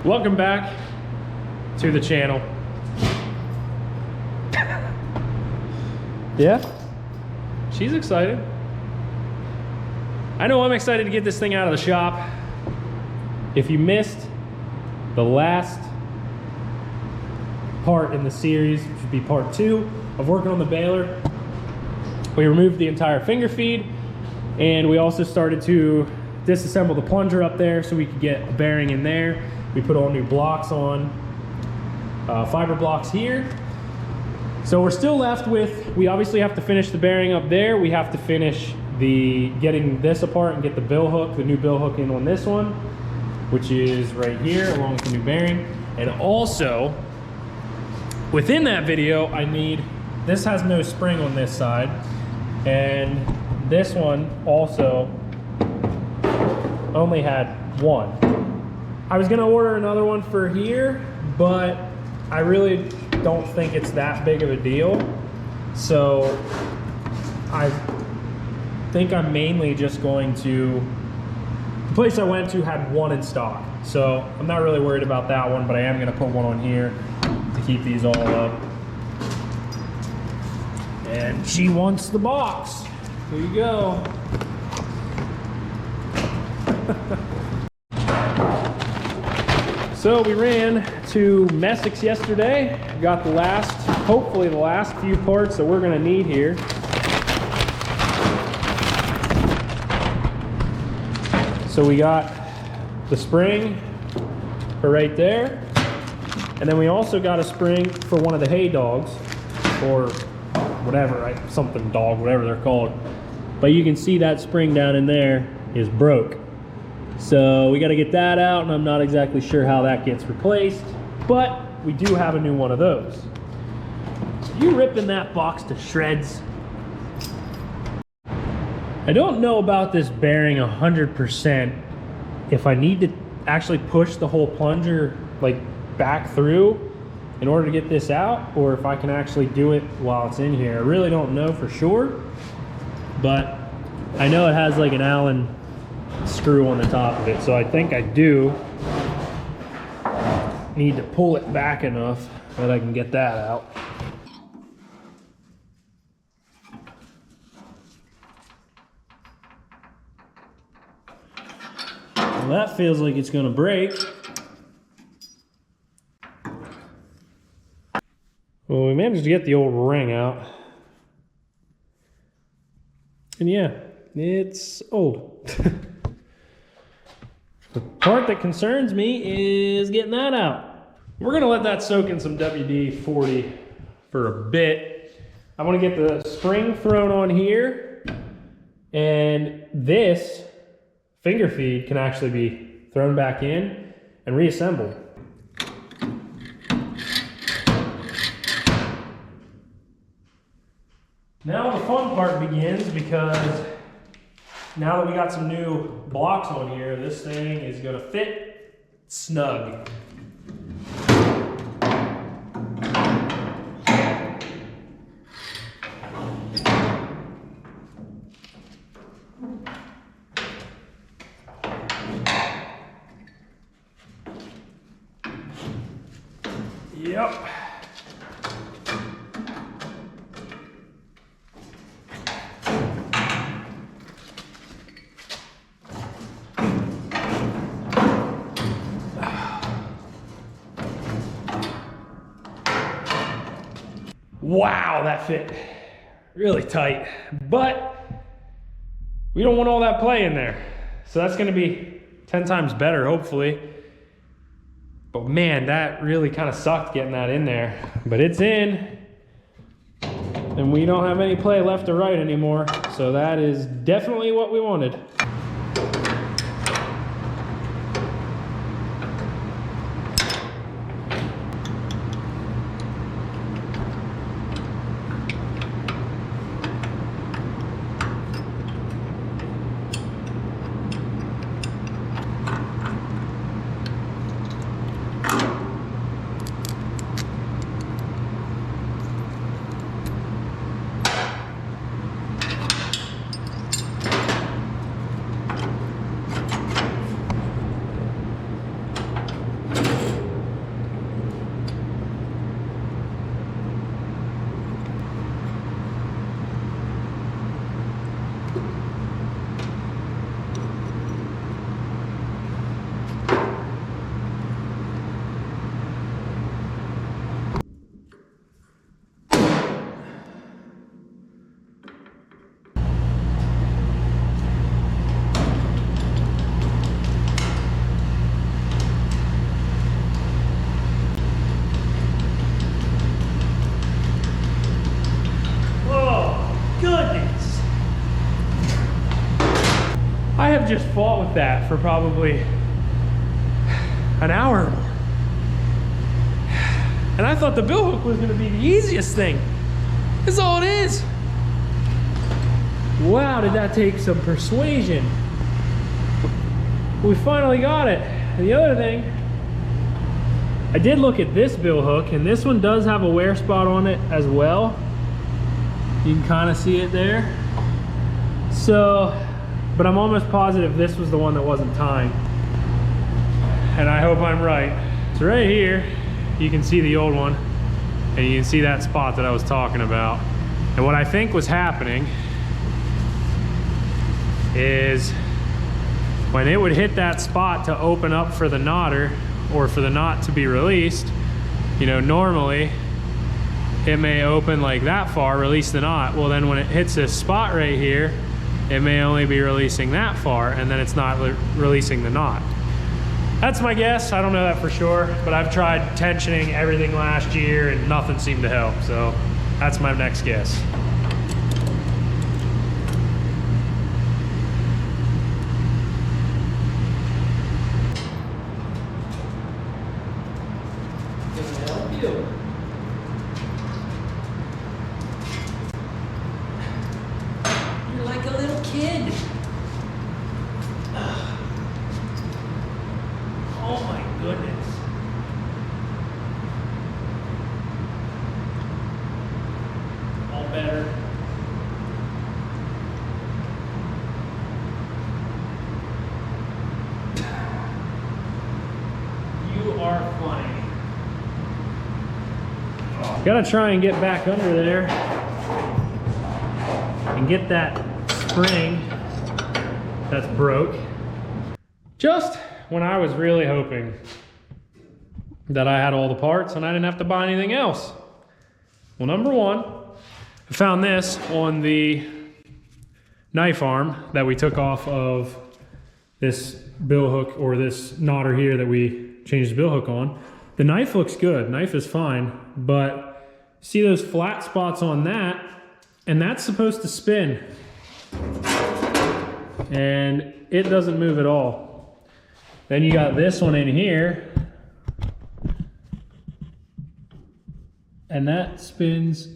Welcome back to the channel. Yeah, she's excited. I know I'm excited to get this thing out of the shop. If you missed the last part in the series, which would be part 2 of working on the baler, we removed the entire finger feed, and we also started to disassemble the plunger up there so we could get a bearing in there. We put all new blocks on, fiber blocks here. So we're still left with, we obviously have to finish the bearing up there. We have to finish getting this apart and get the bill hook, the new bill hook in on this one, which is right here along with the new bearing. And also, within that video, this has no spring on this side, and this one also only had one. I was gonna order another one for here, but I really don't think it's that big of a deal. So I think I'm mainly just going to, the place I went to had one in stock. So I'm not really worried about that one, but I am gonna put one on here to keep these all up. And she wants the box. Here you go. So we ran to Messick's yesterday, got the last, hopefully the last few parts that we're gonna need here. So we got the spring for right there, and then we also got a spring for one of the hay dogs, or whatever, right? Something dog, whatever they're called. But you can see that spring down in there is broke. So we got to get that out, and I'm not exactly sure how that gets replaced, but we do have a new one of those. You ripping that box to shreds. I don't know about this bearing 100%, if I need to actually push the whole plunger like back through in order to get this out, or if I can actually do it while it's in here. I really don't know for sure, but I know it has like an Allen screw on the top of it, so I think I do need to pull it back enough that I can get that out. Well, that feels like it's gonna break. Well, we managed to get the old ring out. And yeah, it's old. The part that concerns me is getting that out. We're gonna let that soak in some WD-40 for a bit. I wanna get the spring thrown on here, and this finger feed can actually be thrown back in and reassembled. Now the fun part begins, because now that we got some new blocks on here, this thing is gonna fit snug. Yep. Wow, that fit really tight, but we don't want all that play in there. So that's gonna be 10 times better, hopefully. But man, that really kind of sucked getting that in there. But it's in, and we don't have any play left or right anymore. So that is definitely what we wanted. just fought with that for probably an hour or more. And I thought the bill hook was gonna be the easiest thing. That's all it is. Wow, did that take some persuasion. We finally got it. And the other thing, I did look at this bill hook, and this one does have a wear spot on it as well. You can kind of see it there. So, but I'm almost positive this was the one that wasn't tying. And I hope I'm right. So right here, you can see the old one, and you can see that spot that I was talking about. And what I think was happening is when it would hit that spot to open up for the knotter, or for the knot to be released, you know, normally it may open like that far, release the knot. Well, then when it hits this spot right here, it may only be releasing that far, and then it's not releasing the knot. That's my guess. I don't know that for sure, but I've tried tensioning everything last year and nothing seemed to help. So that's my next guess. You're like a little kid. Oh my goodness. All better. You are funny. Gotta try and get back under there and get that spring that's broke. Just when I was really hoping that I had all the parts and I didn't have to buy anything else. Well, number one, I found this on the knife arm that we took off of this bill hook, or this knotter here that we changed the bill hook on. The knife looks good, knife is fine, but see those flat spots on that, and that's supposed to spin. And it doesn't move at all. Then you got this one in here, and that spins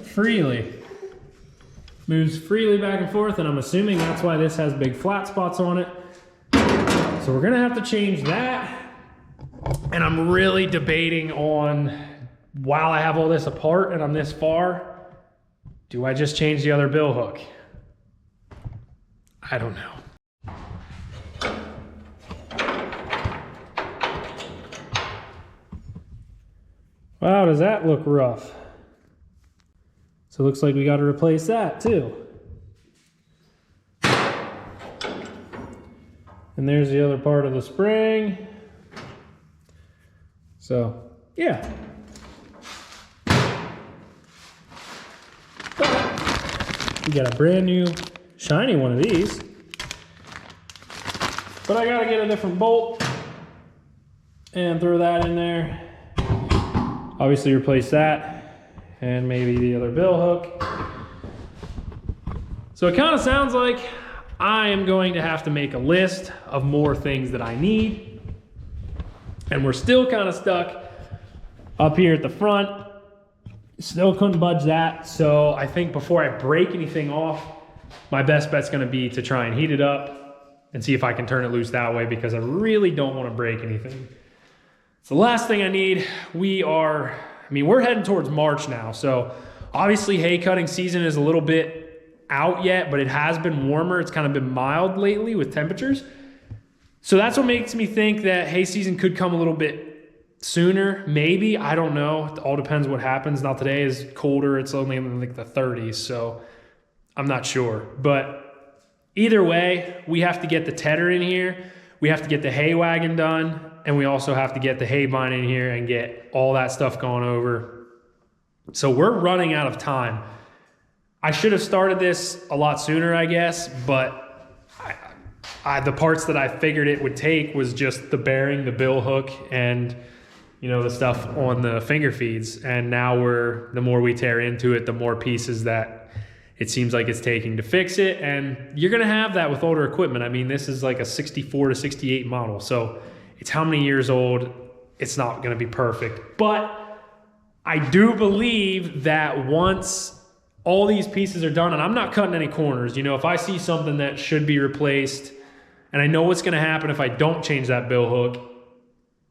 freely. Moves freely back and forth, and I'm assuming that's why this has big flat spots on it. So we're gonna have to change that. And I'm really debating on, while I have all this apart and I'm this far, do I just change the other bill hook? I don't know. Wow, does that look rough? So it looks like we got to replace that too. And there's the other part of the spring. So, yeah. But we got a brand new shiny one of these. But I gotta get a different bolt and throw that in there. Obviously replace that and maybe the other bill hook. So it kind of sounds like I am going to have to make a list of more things that I need. And we're still kind of stuck up here at the front. Still couldn't budge that. So I think before I break anything off, my best bet's gonna be to try and heat it up and see if I can turn it loose that way, because I really don't want to break anything. So the last thing I need, we're heading towards March now. So obviously hay cutting season is a little bit out yet, but it has been warmer. It's kind of been mild lately with temperatures. So that's what makes me think that hay season could come a little bit sooner. Maybe, I don't know. It all depends what happens. Now today is colder. It's only in like the 30s. So I'm not sure. But either way, we have to get the tedder in here. We have to get the hay wagon done. And we also have to get the hay bind in here and get all that stuff going over. So we're running out of time. I should have started this a lot sooner, I guess, but the parts that I figured it would take was just the bearing, the bill hook, and the stuff on the finger feeds. And now the more we tear into it, the more pieces that it seems like it's taking to fix it. And you're gonna have that with older equipment. I mean, this is like a 64 to 68 model. So it's how many years old? It's not gonna be perfect. But I do believe that once all these pieces are done, and I'm not cutting any corners, you know, if I see something that should be replaced, and I know what's gonna happen if I don't change that bill hook,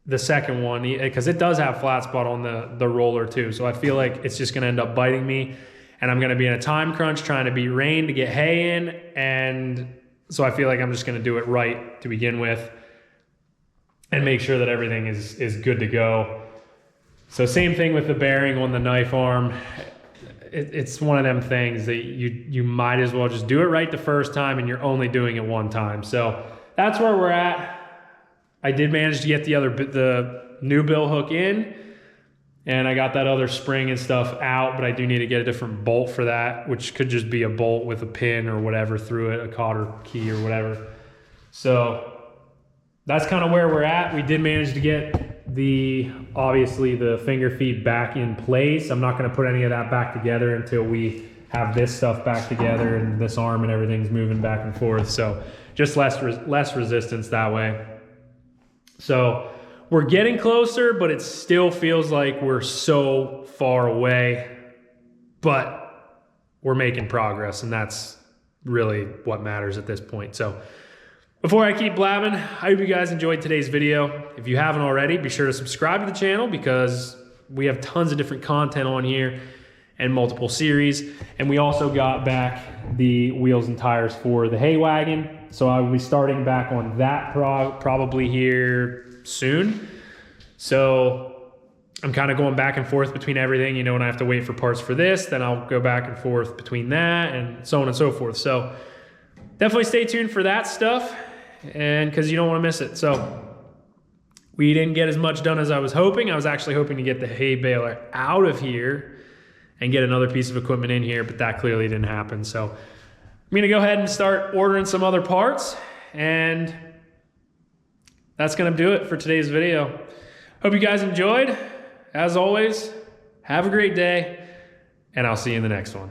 the second one, because it does have flat spot on the roller too. So I feel like it's just gonna end up biting me, and I'm gonna be in a time crunch trying to beat rain to get hay in. And so I feel like I'm just gonna do it right to begin with and make sure that everything is good to go. So same thing with the bearing on the knife arm. It's one of them things that you might as well just do it right the first time, and you're only doing it one time. So that's where we're at. I did manage to get the new bill hook in, and I got that other spring and stuff out, but I do need to get a different bolt for that, which could just be a bolt with a pin or whatever through it, a cotter key or whatever. So that's kind of where we're at. We did manage to get obviously the finger feed back in place. I'm not going to put any of that back together until we have this stuff back together and this arm and everything's moving back and forth. So just less resistance that way. So we're getting closer, but it still feels like we're so far away, but we're making progress, and that's really what matters at this point. So before I keep blabbing, I hope you guys enjoyed today's video. If you haven't already, be sure to subscribe to the channel, because we have tons of different content on here and multiple series. And we also got back the wheels and tires for the hay wagon. So I will be starting back on that probably here soon. So I'm kind of going back and forth between everything, you know, and I have to wait for parts for this, then I'll go back and forth between that and so on and so forth. So definitely stay tuned for that stuff, and because you don't want to miss it. So we didn't get as much done as I was hoping. I was actually hoping to get the hay baler out of here and get another piece of equipment in here, but that clearly didn't happen. So I'm gonna go ahead and start ordering some other parts, and that's gonna do it for today's video. Hope you guys enjoyed. As always, have a great day, and I'll see you in the next one.